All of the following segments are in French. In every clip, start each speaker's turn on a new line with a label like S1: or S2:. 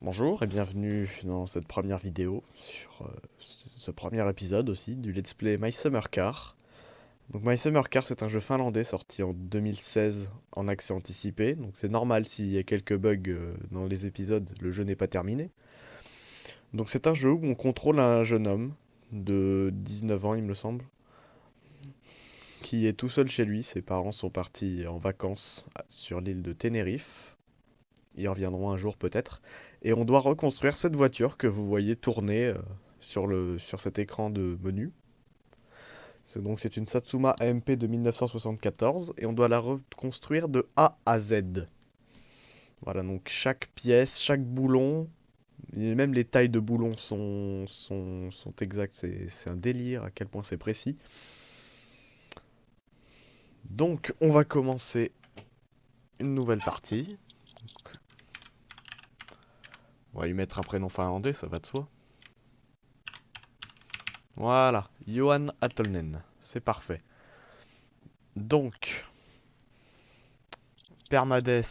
S1: Bonjour et bienvenue dans cette première vidéo sur ce premier épisode aussi du Let's Play My Summer Car. Donc My Summer Car, c'est un jeu finlandais sorti en 2016 en accès anticipé, donc c'est normal s'il y a quelques bugs dans les épisodes, le jeu n'est pas terminé. Donc c'est un jeu où on contrôle un jeune homme de 19 ans il me semble, qui est tout seul chez lui, ses parents sont partis en vacances sur l'île de Tenerife. Ils reviendront un jour peut-être. Et on doit reconstruire cette voiture que vous voyez tourner sur cet écran de menu. C'est une Satsuma AMP de 1974 et on doit la reconstruire de A à Z. Voilà, donc chaque pièce, chaque boulon, et même les tailles de boulons sont exactes. C'est un délire à quel point c'est précis. Donc on va commencer une nouvelle partie. On va lui mettre un prénom finlandais, ça va de soi. Voilà, Johan Atollnen, c'est parfait. Donc, Permades,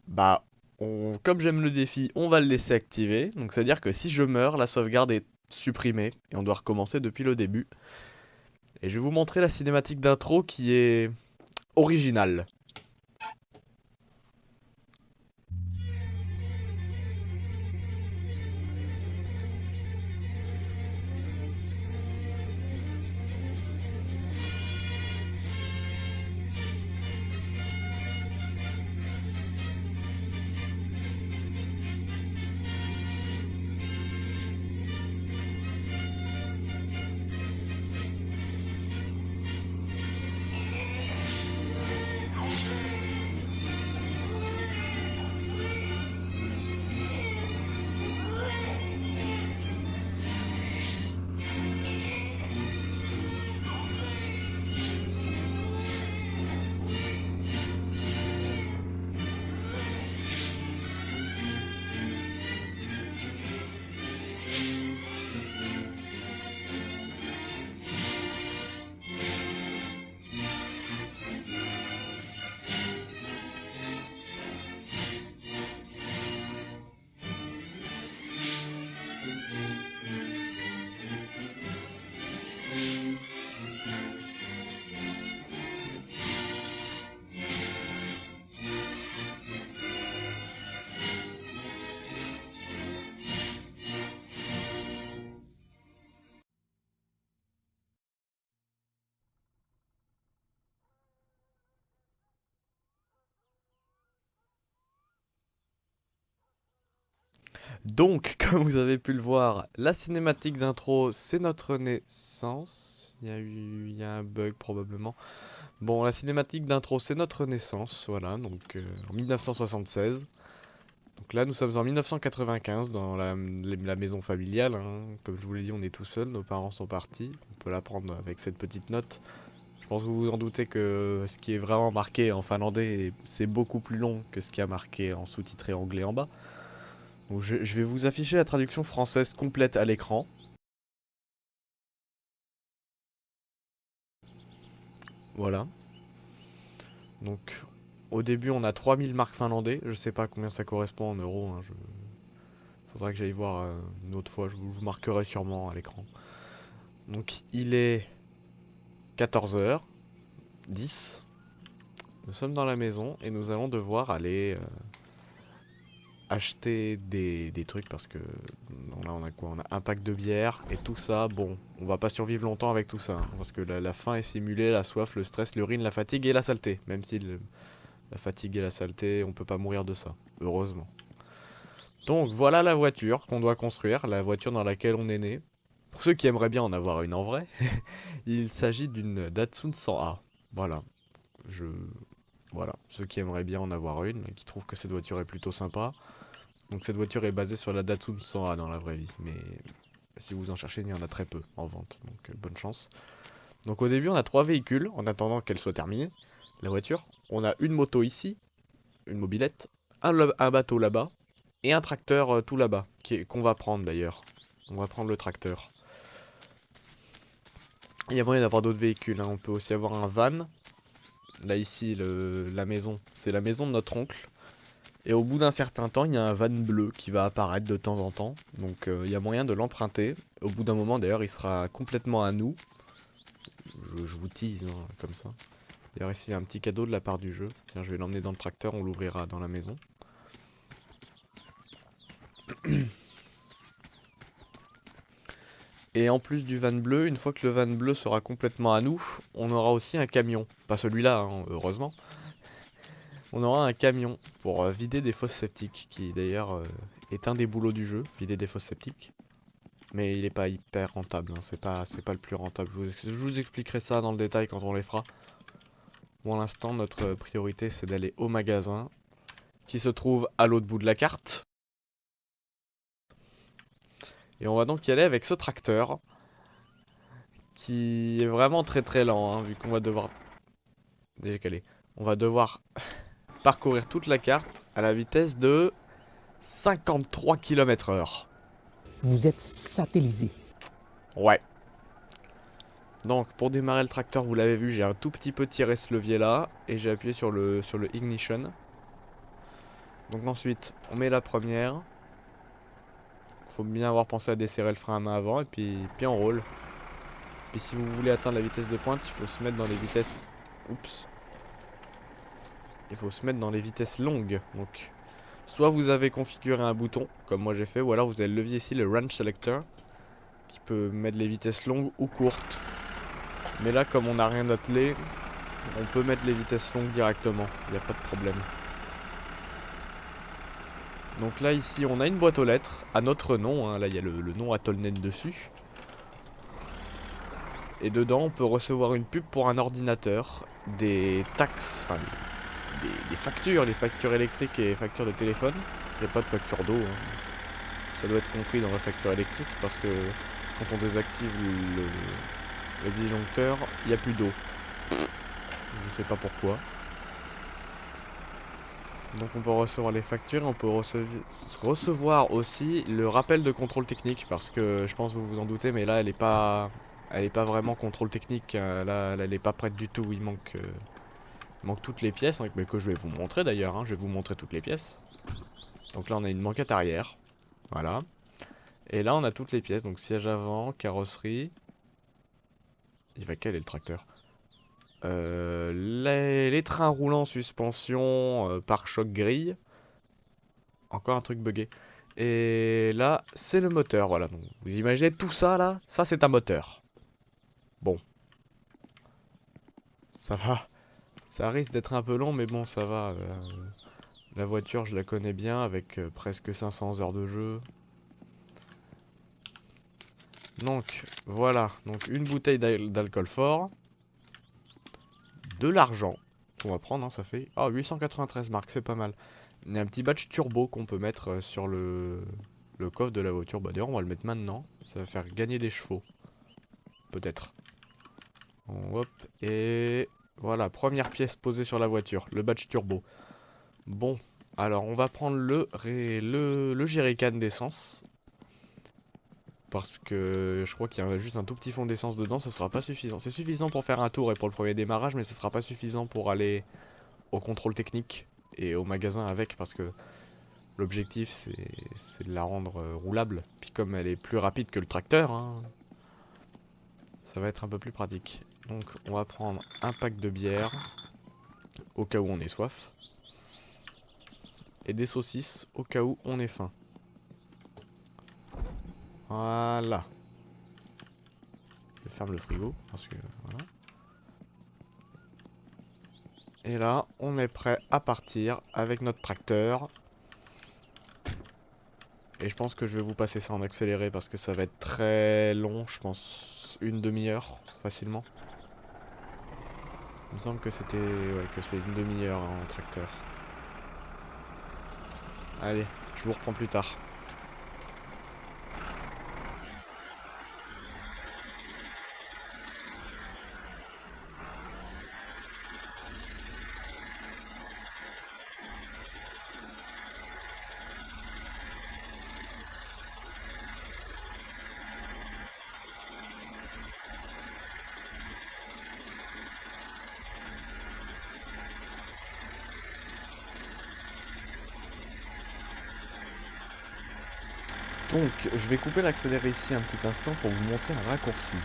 S1: bah, comme j'aime le défi, on va le laisser activer. Donc, c'est-à-dire que si je meurs, la sauvegarde est supprimée et on doit recommencer depuis le début. Et je vais vous montrer la cinématique d'intro qui est originale. Donc, comme vous avez pu le voir, la cinématique d'intro, c'est notre naissance. Il y a un bug probablement. Bon, la cinématique d'intro, c'est notre naissance, voilà, donc en 1976. Donc là, nous sommes en 1995 dans la maison familiale, hein. Comme je vous l'ai dit, on est tout seul, nos parents sont partis. On peut l'apprendre avec cette petite note. Je pense que vous vous en doutez que ce qui est vraiment marqué en finlandais, c'est beaucoup plus long que ce qui a marqué en sous-titré anglais en bas. Donc je vais vous afficher la traduction française complète à l'écran. Voilà. Donc au début, on a 3000 marques finlandais. Je sais pas combien ça correspond en euros, hein. Faudra que j'aille voir une autre fois. Je vous le marquerai sûrement à l'écran. Donc il est 14h10. Nous sommes dans la maison et nous allons devoir aller acheter des trucs parce que là on a quoi? On a un pack de bière et tout ça. Bon, on va pas survivre longtemps avec tout ça, hein, parce que la faim est simulée, la soif, le stress, l'urine, la fatigue et la saleté. Même si la fatigue et la saleté, on peut pas mourir de ça, heureusement. Donc voilà la voiture qu'on doit construire, la voiture dans laquelle on est né. Pour ceux qui aimeraient bien en avoir une en vrai, il s'agit d'une Datsun 100A. Voilà, je voilà, ceux qui aimeraient bien en avoir une, qui trouvent que cette voiture est plutôt sympa. Donc cette voiture est basée sur la Datsun 100A dans la vraie vie, mais si vous en cherchez, il y en a très peu en vente, donc bonne chance. Donc au début, on a trois véhicules en attendant qu'elle soit terminée, la voiture. On a une moto ici, une mobilette, un bateau là-bas, et un tracteur tout là-bas, qu'on va prendre d'ailleurs. On va prendre le tracteur. Il y a moyen d'avoir d'autres véhicules, hein. On peut aussi avoir un van. Là ici, la maison, c'est la maison de notre oncle. Et au bout d'un certain temps, il y a un van bleu qui va apparaître de temps en temps. Donc il y a moyen de l'emprunter. Au bout d'un moment, d'ailleurs, il sera complètement à nous. Je vous tease, hein, comme ça. D'ailleurs, ici, il y a un petit cadeau de la part du jeu. Tiens, je vais l'emmener dans le tracteur, on l'ouvrira dans la maison. Et en plus du van bleu, une fois que le van bleu sera complètement à nous, on aura aussi un camion. Pas celui-là, hein, heureusement. On aura un camion pour vider des fosses septiques, qui d'ailleurs est un des boulots du jeu, vider des fosses septiques. Mais il est pas hyper rentable, hein, c'est pas le plus rentable. Je vous expliquerai ça dans le détail quand on les fera. Pour l'instant, notre priorité c'est d'aller au magasin, qui se trouve à l'autre bout de la carte. Et on va donc y aller avec ce tracteur, qui est vraiment très très lent, hein, vu qu'on va devoir décaler. On va devoir parcourir toute la carte à la vitesse de 53 km/h.
S2: Vous êtes satellisé.
S1: Ouais. Donc pour démarrer le tracteur, vous l'avez vu, j'ai un tout petit peu tiré ce levier là et j'ai appuyé sur le ignition. Donc ensuite, on met la première. Faut bien avoir pensé à desserrer le frein à main avant et puis on roule. Puis si vous voulez atteindre la vitesse de pointe, il faut se mettre dans les vitesses. Oups. Il faut se mettre dans les vitesses longues. Donc soit vous avez configuré un bouton, comme moi j'ai fait, ou alors vous avez le levier ici, le Range Selector, qui peut mettre les vitesses longues ou courtes. Mais là, comme on n'a rien attelé, on peut mettre les vitesses longues directement, il n'y a pas de problème. Donc là, ici, on a une boîte aux lettres, à notre nom, hein. Là il y a le nom AtolNet dessus. Et dedans, on peut recevoir une pub pour un ordinateur, des taxes, enfin des factures, les factures électriques et factures de téléphone. Il n'y a pas de facture d'eau, hein. Ça doit être compris dans la facture électrique parce que quand on désactive le disjoncteur, il n'y a plus d'eau. Je sais pas pourquoi. Donc on peut recevoir les factures, on peut recevoir aussi le rappel de contrôle technique parce que je pense que vous vous en doutez, mais là elle est pas vraiment contrôle technique. Là elle est pas prête du tout. Il manque toutes les pièces, hein, mais que je vais vous montrer d'ailleurs. Hein, je vais vous montrer toutes les pièces. Donc là on a une banquette arrière, voilà. Et là on a toutes les pièces, donc siège avant, carrosserie. Il va quel est le tracteur? Les trains roulants, suspension, pare-choc, grille. Encore un truc buggé. Et là, c'est le moteur, voilà. Donc, vous imaginez tout ça là? Ça, c'est un moteur. Bon, ça va. Ça risque d'être un peu long, mais bon, ça va. La voiture, je la connais bien avec presque 500 heures de jeu. Donc, voilà. Donc, une bouteille d'alcool fort. De l'argent. Qu'on va prendre, hein, ça fait... Ah, 893 marques, c'est pas mal. Il y a un petit badge turbo qu'on peut mettre sur le coffre de la voiture. Bah d'ailleurs on va le mettre maintenant. Ça va faire gagner des chevaux. Peut-être. Hop. Et voilà, première pièce posée sur la voiture. Le badge turbo. Bon. Alors on va prendre le jerrycan d'essence. Parce que je crois qu'il y a juste un tout petit fond d'essence dedans. Ce sera pas suffisant. C'est suffisant pour faire un tour et pour le premier démarrage. Mais ce sera pas suffisant pour aller au contrôle technique. Et au magasin avec. Parce que l'objectif c'est de la rendre roulable. Puis comme elle est plus rapide que le tracteur, hein, ça va être un peu plus pratique. Donc on va prendre un pack de bière, au cas où on ait soif. Et des saucisses, au cas où on ait faim. Voilà. Je ferme le frigo, parce que voilà. Et là, on est prêt à partir avec notre tracteur. Et je pense que je vais vous passer ça en accéléré parce que ça va être très long, je pense une demi-heure facilement. Il me semble que c'était que c'est une demi-heure en tracteur. Allez, je vous reprends plus tard. Donc, je vais couper l'accéléré ici un petit instant pour vous montrer un raccourci.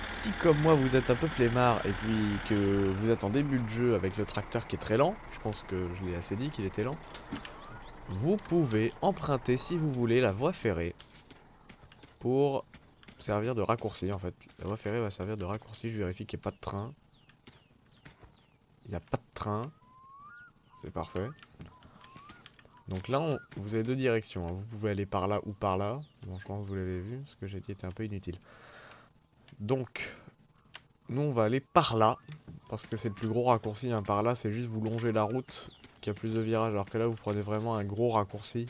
S1: Si comme moi vous êtes un peu flemmard et puis que vous êtes en début de jeu avec le tracteur qui est très lent, je pense que je l'ai assez dit qu'il était lent, vous pouvez emprunter si vous voulez la voie ferrée pour servir de raccourci en fait. La voie ferrée va servir de raccourci, je vérifie qu'il n'y a pas de train. Il n'y a pas de train, c'est parfait. Donc là, vous avez deux directions, hein. Vous pouvez aller par là ou par là. Bon, je pense que vous l'avez vu, ce que j'ai dit était un peu inutile. Donc, nous on va aller par là, parce que c'est le plus gros raccourci, hein. Par là, c'est juste vous longez la route, qui a plus de virages, alors que là, vous prenez vraiment un gros raccourci.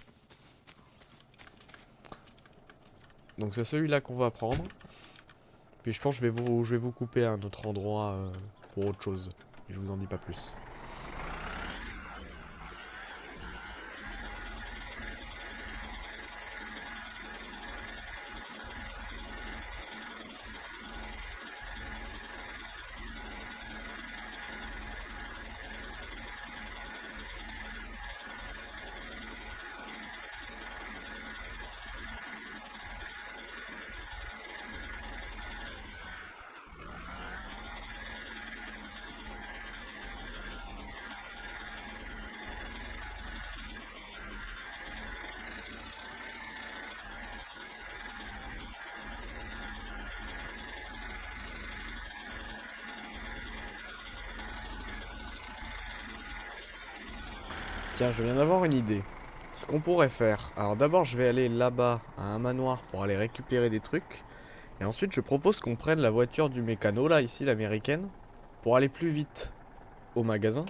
S1: Donc c'est celui-là qu'on va prendre. Puis je pense que je vais vous couper à un autre endroit pour autre chose. Et je vous en dis pas plus. Tiens, je viens d'avoir une idée. Ce qu'on pourrait faire. Alors d'abord, je vais aller là-bas à un manoir pour aller récupérer des trucs. Et ensuite, je propose qu'on prenne la voiture du mécano, là, ici, l'américaine, pour aller plus vite au magasin,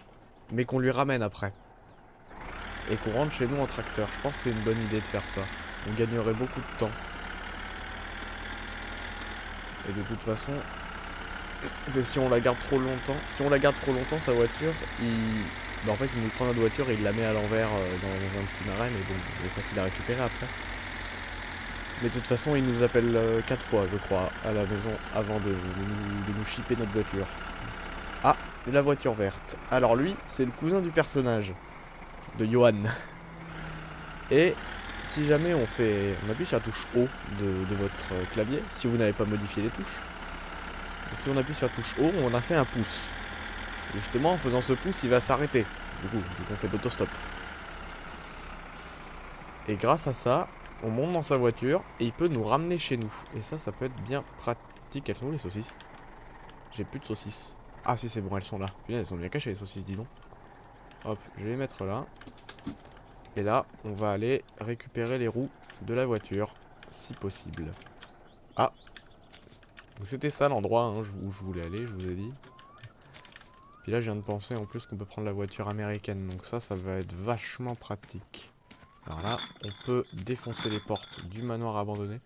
S1: mais qu'on lui ramène après. Et qu'on rentre chez nous en tracteur. Je pense que c'est une bonne idée de faire ça. On gagnerait beaucoup de temps. Et de toute façon, c'est si on la garde trop longtemps. Si on la garde trop longtemps, sa voiture, bah en fait, il nous prend notre voiture et il la met à l'envers dans un petit marais, mais bon, il est facile à récupérer après. Mais de toute façon, il nous appelle 4 fois, je crois, à la maison avant de nous shipper notre voiture. Ah, la voiture verte. Alors lui, c'est le cousin du personnage, de Johan. Et si jamais on appuie sur la touche O de votre clavier, si vous n'avez pas modifié les touches, si on appuie sur la touche O, on a fait un pouce. Et justement, en faisant ce pouce, il va s'arrêter. Du coup, vu qu'on fait l'autostop. Et grâce à ça, on monte dans sa voiture et il peut nous ramener chez nous. Et ça peut être bien pratique. Elles sont où les saucisses? J'ai plus de saucisses. Ah si, c'est bon, elles sont là. Punaise, elles sont bien cachées les saucisses, dis donc. Hop, je vais les mettre là. Et là, on va aller récupérer les roues de la voiture, si possible. Ah, donc c'était ça l'endroit hein, où je voulais aller, je vous ai dit. Puis là, je viens de penser en plus qu'on peut prendre la voiture américaine. Donc ça va être vachement pratique. Alors là, on peut défoncer les portes du manoir abandonné.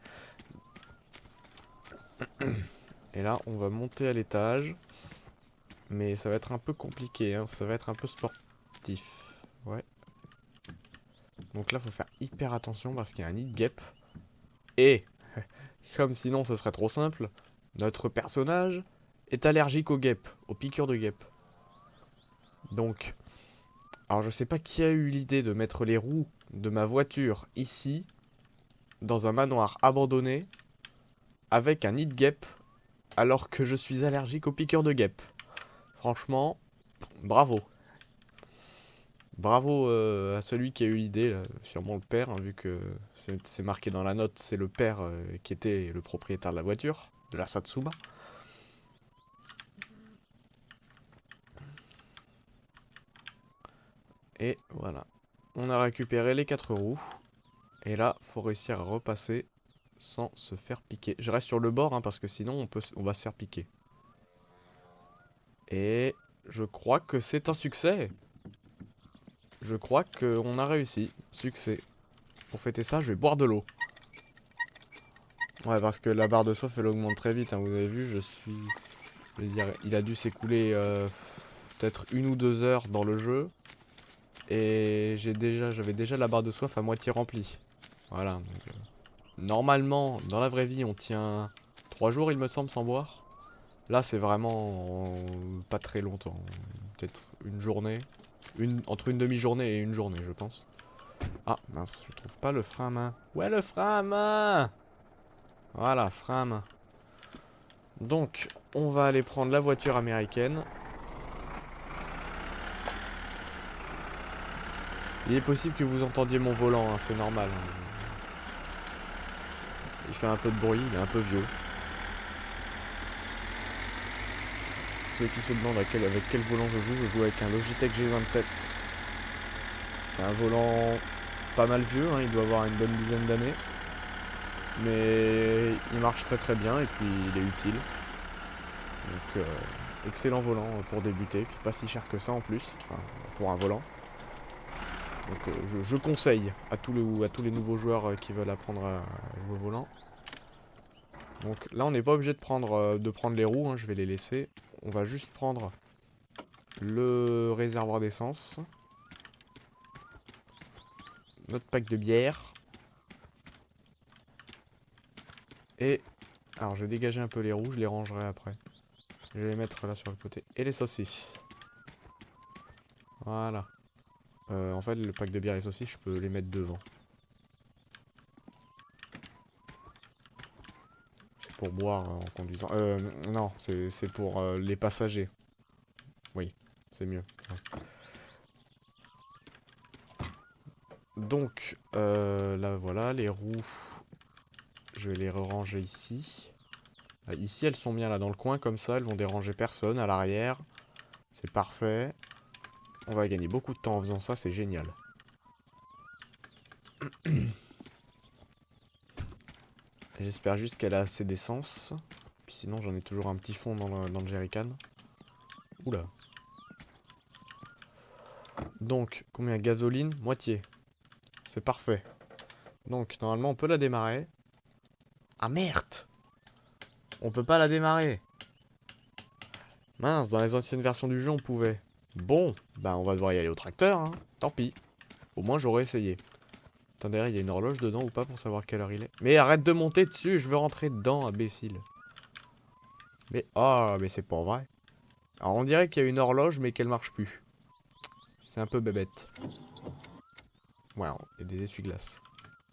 S1: Et là, on va monter à l'étage. Mais ça va être un peu compliqué, hein. Ça va être un peu sportif. Ouais. Donc là, faut faire hyper attention parce qu'il y a un nid de guêpes. Et, comme sinon ce serait trop simple, notre personnage est allergique aux guêpes, aux piqûres de guêpes. Donc, alors je sais pas qui a eu l'idée de mettre les roues de ma voiture ici, dans un manoir abandonné, avec un nid de guêpes, alors que je suis allergique aux piqûres de guêpes. Franchement, bravo. Bravo à celui qui a eu l'idée, sûrement le père, hein, vu que c'est marqué dans la note, c'est le père qui était le propriétaire de la voiture, de la Satsuma. Et voilà, on a récupéré les 4 roues. Et là, faut réussir à repasser sans se faire piquer. Je reste sur le bord, hein, parce que sinon on va se faire piquer. Et je crois que c'est un succès. Je crois qu'on a réussi. Succès. Pour fêter ça, je vais boire de l'eau. Ouais, parce que la barre de soif, elle augmente très vite, hein. Vous avez vu, je veux dire, il a dû s'écouler peut-être 1 ou 2 heures dans le jeu. Et j'avais déjà la barre de soif à moitié remplie. Voilà. Donc, normalement, dans la vraie vie, on tient 3 jours, il me semble, sans boire. Là, c'est vraiment pas très longtemps. Peut-être une journée. Entre une demi-journée et une journée, je pense. Ah mince, je trouve pas le frein à main. Ouais, le frein à main! Voilà, frein à main. Donc, on va aller prendre la voiture américaine. Il est possible que vous entendiez mon volant, hein, c'est normal, hein. Il fait un peu de bruit, il est un peu vieux. Pour ceux qui se demandent avec quel volant je joue avec un Logitech G27. C'est un volant pas mal vieux, hein, il doit avoir une bonne dizaine d'années. Mais il marche très très bien et puis il est utile. Donc excellent volant pour débuter, puis pas si cher que ça en plus, enfin, pour un volant. Donc je conseille à tous les nouveaux joueurs qui veulent apprendre à jouer au volant. Donc là on n'est pas obligé de prendre les roues, hein, je vais les laisser. On va juste prendre le réservoir d'essence, notre pack de bière. Et alors je vais dégager un peu les roues, je les rangerai après. Je vais les mettre là sur le côté. Et les saucisses. Voilà. En fait le pack de bière et les saucisses je peux les mettre devant. Pour boire en conduisant. Non, c'est pour les passagers. Oui, c'est mieux. Ouais. Donc, là voilà, les roues, je vais les ranger ici. Ici, elles sont bien là dans le coin, comme ça, elles vont déranger personne à l'arrière. C'est parfait. On va gagner beaucoup de temps en faisant ça, c'est génial. J'espère juste qu'elle a assez d'essence. Puis sinon, j'en ai toujours un petit fond dans le jerrycan. Oula. Donc, combien de gasoline? Moitié. C'est parfait. Donc, normalement, on peut la démarrer. Ah merde! On peut pas la démarrer. Mince, dans les anciennes versions du jeu, on pouvait. Bon, bah on va devoir y aller au tracteur, hein. Tant pis. Au moins, j'aurais essayé. Attendez, il y a une horloge dedans ou pas pour savoir quelle heure il est? Mais arrête de monter dessus, je veux rentrer dedans, imbécile. Mais, oh, mais c'est pas vrai. Alors, on dirait qu'il y a une horloge, mais qu'elle marche plus. C'est un peu bébête. Ouais, il y a des essuie-glaces.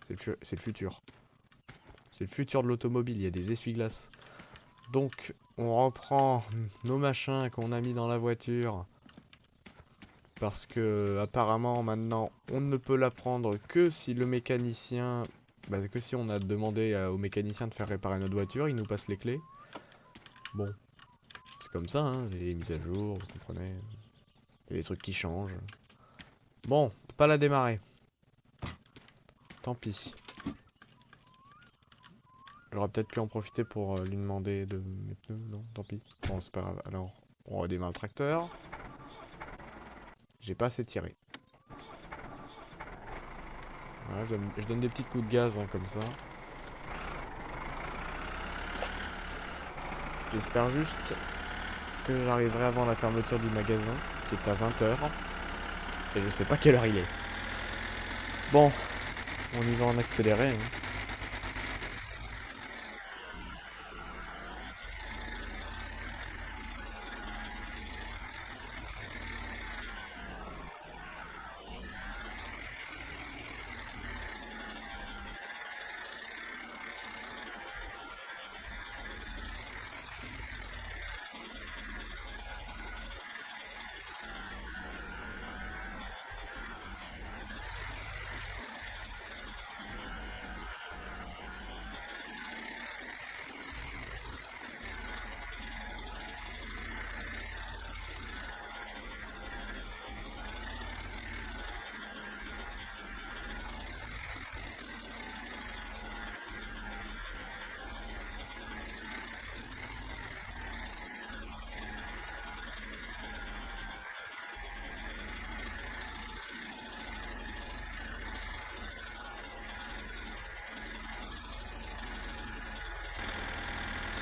S1: C'est le futur. C'est le futur de l'automobile, il y a des essuie-glaces. Donc, on reprend nos machins qu'on a mis dans la voiture. Parce que, apparemment, maintenant, on ne peut la prendre que si le mécanicien... Bah, que si on a demandé au mécanicien de faire réparer notre voiture, il nous passe les clés. Bon, c'est comme ça, hein, les mises à jour, vous comprenez. Il y a des trucs qui changent. Bon, on peut pas la démarrer. Tant pis. J'aurais peut-être pu en profiter pour lui demander de mes pneus. Non, tant pis. Bon, c'est pas grave. Alors, on redémarre le tracteur. J'ai pas assez tiré. Voilà, je donne des petits coups de gaz, hein, comme ça. J'espère juste que j'arriverai avant la fermeture du magasin, qui est à 20 h. Et je sais pas quelle heure il est. Bon, on y va en accéléré, hein.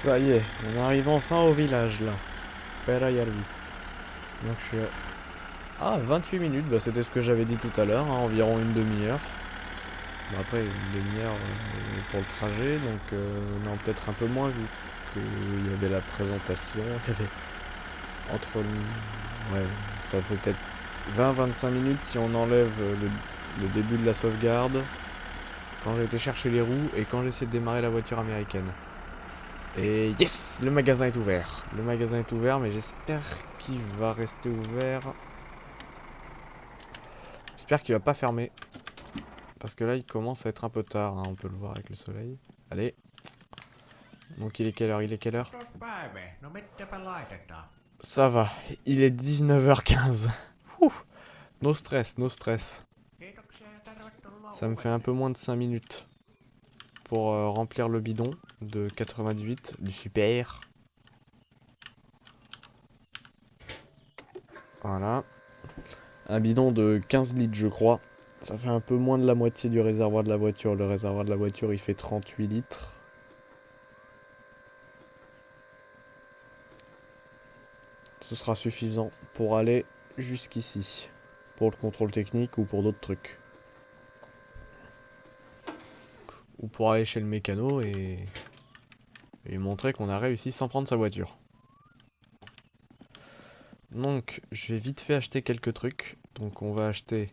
S1: Ça y est, on arrive enfin au village là. Perayarvi. Donc je suis à... Ah, 28 minutes, bah c'était ce que j'avais dit tout à l'heure, hein, environ une demi-heure. Bon, après, une demi-heure pour le trajet, donc non, peut-être un peu moins vu qu'il y avait la présentation, qu'il y avait entre... Ouais, ça fait peut-être 20-25 minutes si on enlève le début de la sauvegarde, quand j'ai été chercher les roues et quand j'ai essayé de démarrer la voiture américaine. Et yes, le magasin est ouvert. Le magasin est ouvert, mais j'espère qu'il va rester ouvert. J'espère qu'il va pas fermer. Parce que là, il commence à être un peu tard, hein, on peut le voir avec le soleil. Allez. Donc il est quelle heure? Il est quelle heure? Ça va, il est 19h15. Ouh, no stress, no stress. Ça me fait un peu moins de 5 minutes pour remplir le bidon de 98 du super. Voilà. Un bidon de 15 litres, je crois. Ça fait un peu moins de la moitié du réservoir de la voiture. Le réservoir de la voiture, il fait 38 litres. Ce sera suffisant pour aller jusqu'ici. Pour le contrôle technique ou pour d'autres trucs. Ou pour aller chez le mécano et montrer qu'on a réussi sans prendre sa voiture. Donc, je vais vite fait acheter quelques trucs. Donc, on va acheter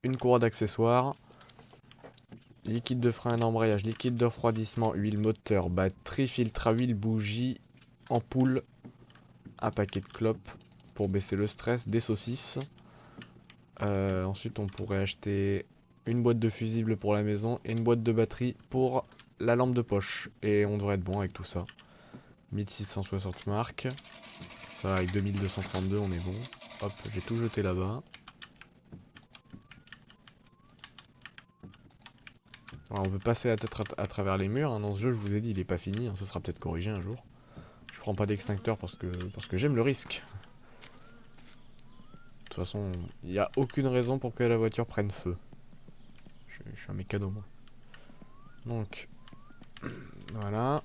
S1: une courroie d'accessoires, liquide de frein et d'embrayage, liquide de refroidissement, huile moteur, batterie, filtre à huile, bougie, ampoule, un paquet de clopes pour baisser le stress, des saucisses. Ensuite, on pourrait acheter une boîte de fusibles pour la maison et une boîte de batterie pour la lampe de poche. Et on devrait être bon avec tout ça. 1660 marques. Ça, avec 2232, on est bon. Hop, j'ai tout jeté là-bas. Alors, on peut passer la tête à travers les murs. Hein. Dans ce jeu, je vous ai dit, il est pas fini. Hein. Ça sera peut-être corrigé un jour. Je prends pas d'extincteur parce que j'aime le risque. De toute façon, il n'y a aucune raison pour que la voiture prenne feu. Je suis un mécano, moi. Donc, voilà.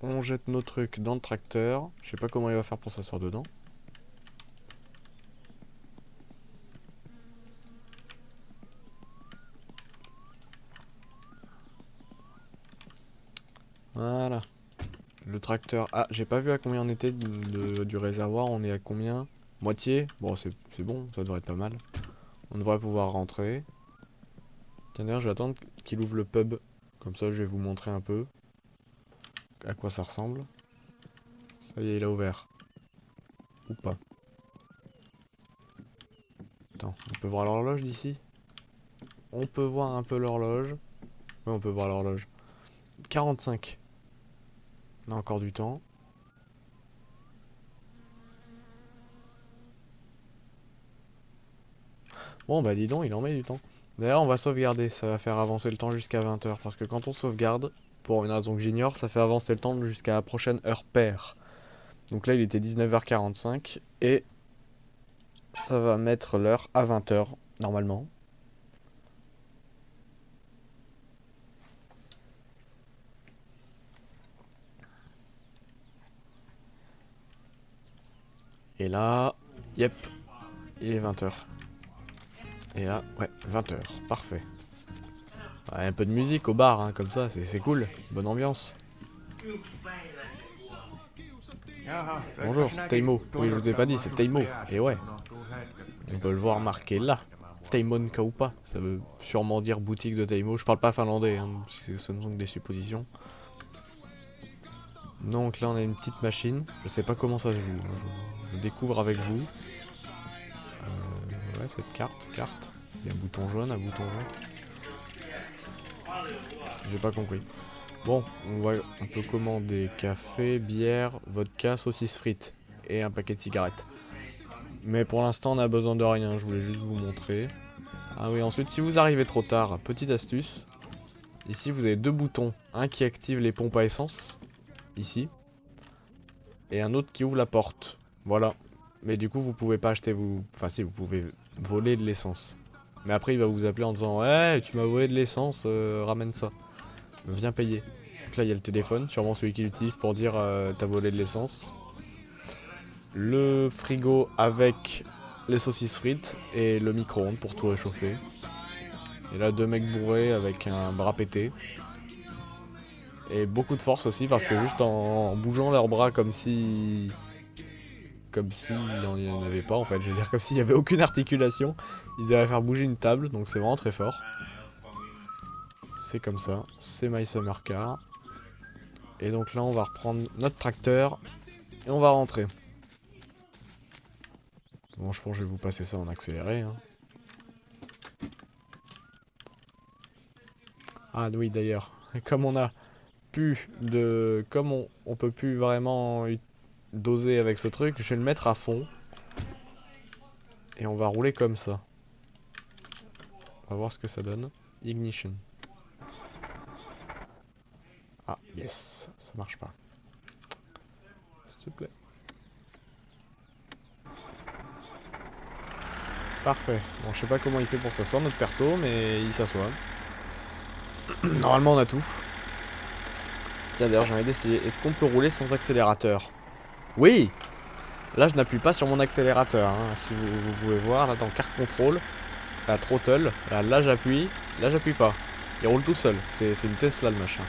S1: On jette nos trucs dans le tracteur. Je sais pas comment il va faire pour s'asseoir dedans. Voilà. Le tracteur. Ah, j'ai pas vu à combien on était du réservoir. On est à combien? Moitié? Bon, c'est bon, ça devrait être pas mal. On devrait pouvoir rentrer. Tiens, d'ailleurs, je vais attendre qu'il ouvre le pub. Comme ça, je vais vous montrer un peu à quoi ça ressemble. Ça y est, il a ouvert. Ou pas. Attends, on peut voir l'horloge d'ici? On peut voir un peu l'horloge. Ouais, on peut voir l'horloge. 45. On a encore du temps. Bon, bah dis donc, il en met du temps. D'ailleurs, on va sauvegarder. Ça va faire avancer le temps jusqu'à 20h. Parce que quand on sauvegarde, pour une raison que j'ignore, ça fait avancer le temps jusqu'à la prochaine heure paire. Donc là, il était 19h45. Et ça va mettre l'heure à 20h, normalement. Et là, yep, il est 20h. Et là, ouais, 20h, parfait. Ouais, un peu de musique au bar, hein, comme ça, c'est cool, bonne ambiance. Bonjour, Teimo. Oui, je vous ai pas dit, c'est Teimo. Et ouais, on peut le voir marqué là. Teimon Kaupa, ça veut sûrement dire boutique de Teimo. Je parle pas finlandais, hein, ce ne sont que des suppositions. Donc là, on a une petite machine. Je sais pas comment ça se joue. Je découvre avec vous. Ouais, cette carte. Il y a un bouton jaune, J'ai pas compris. Bon, on peut commander café, bière, vodka, saucisse frites et un paquet de cigarettes. Mais pour l'instant, on a besoin de rien. Je voulais juste vous montrer. Ah oui, ensuite, si vous arrivez trop tard, petite astuce. Ici, vous avez deux boutons. Un qui active les pompes à essence. Ici. Et un autre qui ouvre la porte. Voilà. Mais du coup, vous pouvez pas acheter vous. Enfin, si, vous pouvez voler de l'essence. Mais après, il va vous appeler en disant: ouais, tu m'as volé de l'essence, ramène ça. Viens payer. Donc là, il y a le téléphone, sûrement celui qu'il utilise pour dire t'as volé de l'essence. Le frigo avec les saucisses frites et le micro-ondes pour tout réchauffer. Et là, deux mecs bourrés avec un bras pété. Et beaucoup de force aussi parce que juste en bougeant leurs bras comme si il n'y en avait pas en fait, je veux dire comme s'il n'y avait aucune articulation, Ils avaient à faire bouger une table, donc c'est vraiment très fort. C'est comme ça, c'est My Summer Car. Et donc là on va reprendre notre tracteur et on va rentrer. Bon, je pense que je vais vous passer ça en accéléré. Hein. Ah oui, d'ailleurs, comme on a plus de... Comme on peut plus vraiment doser avec ce truc, je vais le mettre à fond. Et on va rouler comme ça. On va voir ce que ça donne. Ignition. Ah, yes, ça marche pas. S'il te plaît. Parfait. Bon, je sais pas comment il fait pour s'asseoir notre perso, mais il s'assoit. Normalement, on a tout. Tiens, d'ailleurs, j'ai envie d'essayer. Est-ce qu'on peut rouler sans accélérateur? Oui! Là, je n'appuie pas sur mon accélérateur. Hein. Si vous pouvez voir, là, dans Car Control, la throttle, là j'appuie pas. Il roule tout seul. C'est une Tesla, le machin.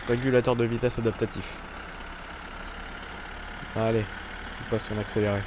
S1: Régulateur de vitesse adaptatif. Allez, je passe en accéléré.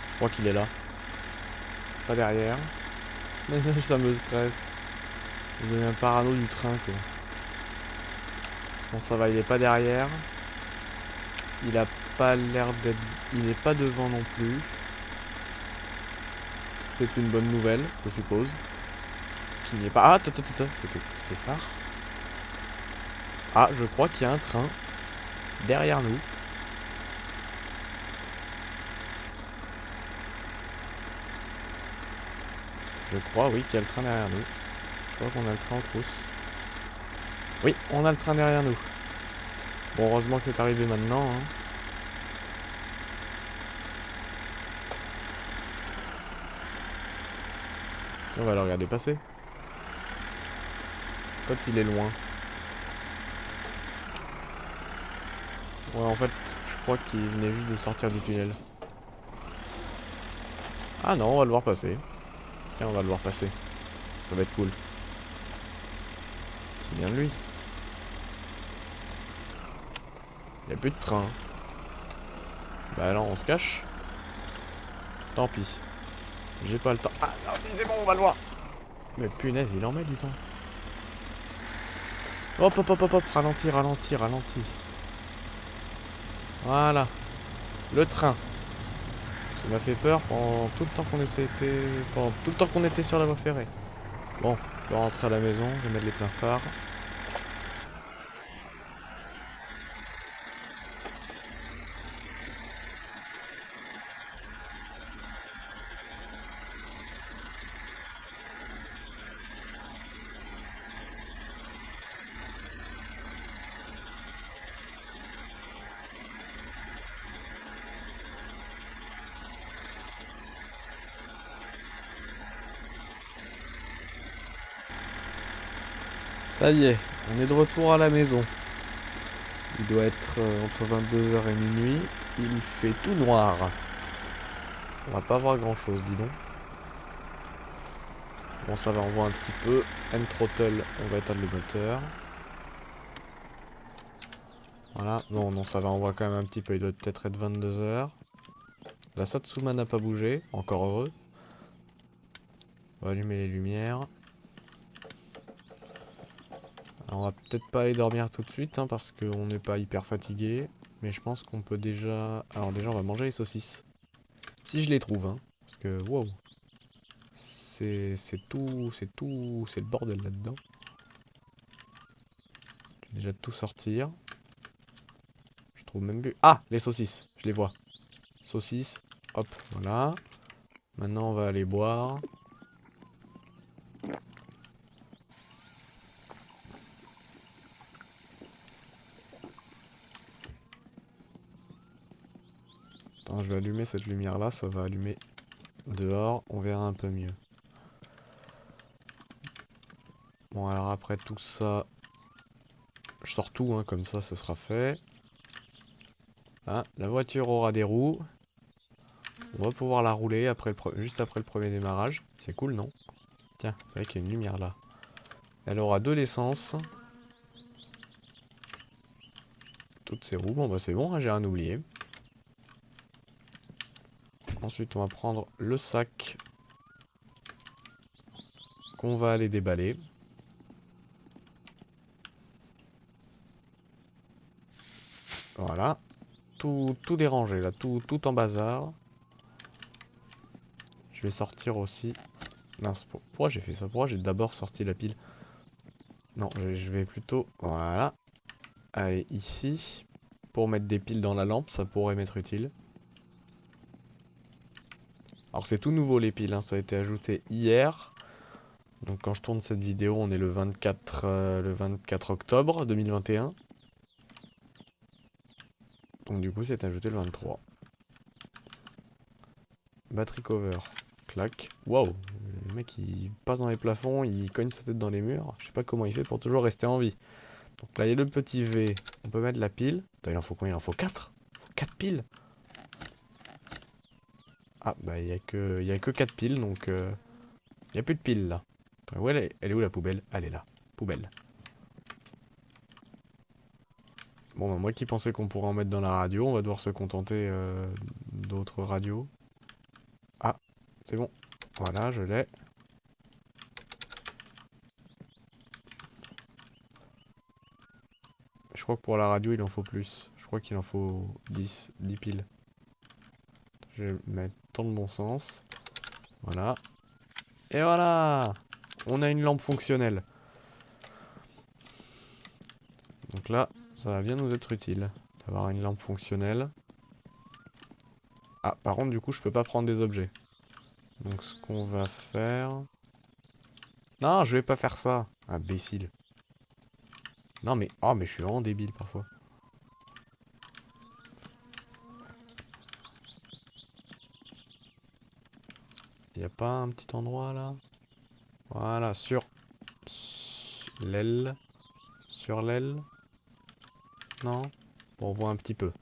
S1: Je crois qu'il est là. Pas derrière. Ça me stresse. Il devient un parano du train, quoi. Bon, ça va, il est pas derrière. Il a pas l'air d'être... Il n'est pas devant non plus. C'est une bonne nouvelle, je suppose. Qu'il n'y ait pas... Ah, c'était phare. Ah, je crois qu'il y a un train derrière nous. Je crois, oui, qu'il y a le train derrière nous. Je crois qu'on a le train en trousse. Oui, on a le train derrière nous. Bon, heureusement que c'est arrivé maintenant. Hein. On va le regarder passer. En fait, il est loin. Ouais, en fait, je crois qu'il venait juste de sortir du tunnel. Ah non, on va le voir passer. Tiens, on va le voir passer. Ça va être cool. C'est bien de lui. Il n'y a plus de train. Bah alors, on se cache. Tant pis. J'ai pas le temps. Ah non, c'est bon, on va le voir. Mais punaise, il en met du temps. Hop, hop, hop, hop, hop. Ralenti, ralenti, ralenti. Voilà. Le train. Ça m'a fait peur pendant tout le temps pendant tout le temps qu'on était sur la voie ferrée. Bon, on va rentrer à la maison, je vais mettre les pleins phares. Ça y est, on est de retour à la maison. Il doit être entre 22h et minuit. Il fait tout noir. On va pas voir grand chose, dis donc. Bon, ça va, on voit un petit peu. N-throttle, on va éteindre le moteur. Voilà, bon, non, ça va, on voit quand même un petit peu. Il doit peut-être être 22h. La Satsuma n'a pas bougé, encore heureux. On va allumer les lumières. Alors, on va peut-être pas aller dormir tout de suite, hein, parce qu'on n'est pas hyper fatigué. Mais je pense qu'on peut déjà... Alors déjà, on va manger les saucisses. Si je les trouve, hein. Parce que, wow. C'est le bordel là-dedans. Je vais déjà tout sortir. Je trouve même plus... Ah, les saucisses, je les vois. Saucisses, hop, voilà. Maintenant, on va aller boire. Attends, je vais allumer cette lumière-là, ça va allumer dehors, on verra un peu mieux. Bon, alors après tout ça, je sors tout, hein, comme ça, ce sera fait. Ah, la voiture aura des roues. On va pouvoir la rouler après juste après le premier démarrage. C'est cool, non? Tiens, c'est vrai qu'il y a une lumière là. Elle aura de l'essence. Toutes ces roues, bon bah c'est bon, hein, j'ai rien oublié. Ensuite, on va prendre le sac qu'on va aller déballer. Voilà. Tout dérangé là, tout en bazar. Je vais sortir aussi. Mince, pourquoi j'ai fait ça? Pourquoi j'ai d'abord sorti la pile? Non, je vais plutôt... Voilà. Allez, ici. Pour mettre des piles dans la lampe, ça pourrait m'être utile. Alors c'est tout nouveau les piles, hein, ça a été ajouté hier. Donc quand je tourne cette vidéo, on est le 24 octobre 2021. Donc du coup c'est ajouté le 23. Battery cover. Clac. Waouh. Le mec il passe dans les plafonds, il cogne sa tête dans les murs. Je sais pas comment il fait pour toujours rester en vie. Donc là il y a le petit V. On peut mettre la pile. Attends, il en faut combien? Il en faut 4. 4 piles. Ah bah il y a que 4 piles donc il y a plus de piles là. Attends, où elle est où la poubelle? Elle est là. Poubelle. Bon bah moi qui pensais qu'on pourrait en mettre dans la radio, on va devoir se contenter d'autres radios. Ah, c'est bon. Voilà, je l'ai. Je crois que pour la radio, il en faut plus. Je crois qu'il en faut 10 piles. Je vais mettre dans le bon sens. Voilà. Et voilà! On a une lampe fonctionnelle. Donc là, ça va bien nous être utile d'avoir une lampe fonctionnelle. Ah, par contre, du coup, je peux pas prendre des objets. Donc ce qu'on va faire... Non, je vais pas faire ça. Imbécile. Non mais... Oh, mais je suis vraiment débile parfois. Y a pas un petit endroit là? Voilà, sur l'aile. Sur l'aile. Non? Bon, on voit un petit peu.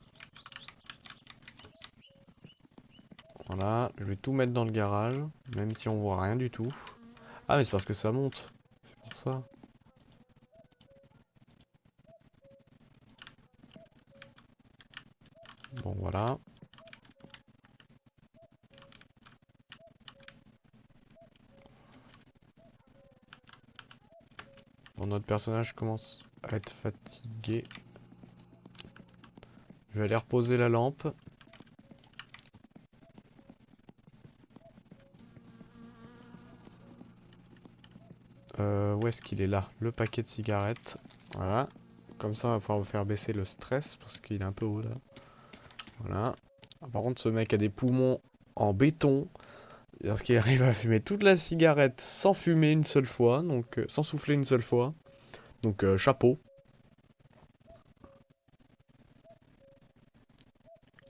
S1: Voilà, je vais tout mettre dans le garage, même si on voit rien du tout. Ah, mais c'est parce que ça monte. C'est pour ça. Bon, voilà. Bon, notre personnage commence à être fatigué. Je vais aller reposer la lampe. Où est-ce qu'il est là? Le paquet de cigarettes. Voilà. Comme ça, on va pouvoir vous faire baisser le stress parce qu'il est un peu haut là. Voilà. Ah, par contre, ce mec a des poumons en béton. Parce qu'il arrive à fumer toute la cigarette sans fumer une seule fois, donc sans souffler une seule fois. Donc chapeau.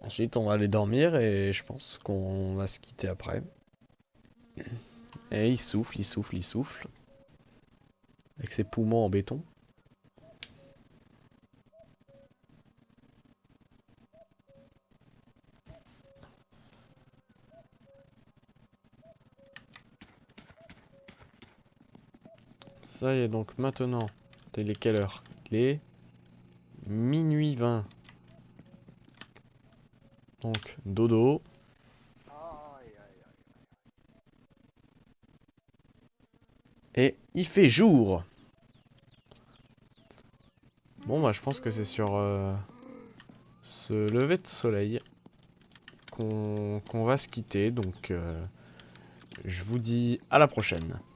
S1: Ensuite, on va aller dormir et je pense qu'on va se quitter après. Et il souffle, il souffle, il souffle. avec ses poumons en béton. Ça y est, donc maintenant, il est quelle heure? Il est minuit 20. Donc, dodo. Et il fait jour. Bon bah je pense que c'est sur ce lever de soleil qu'on va se quitter. Donc je vous dis à la prochaine.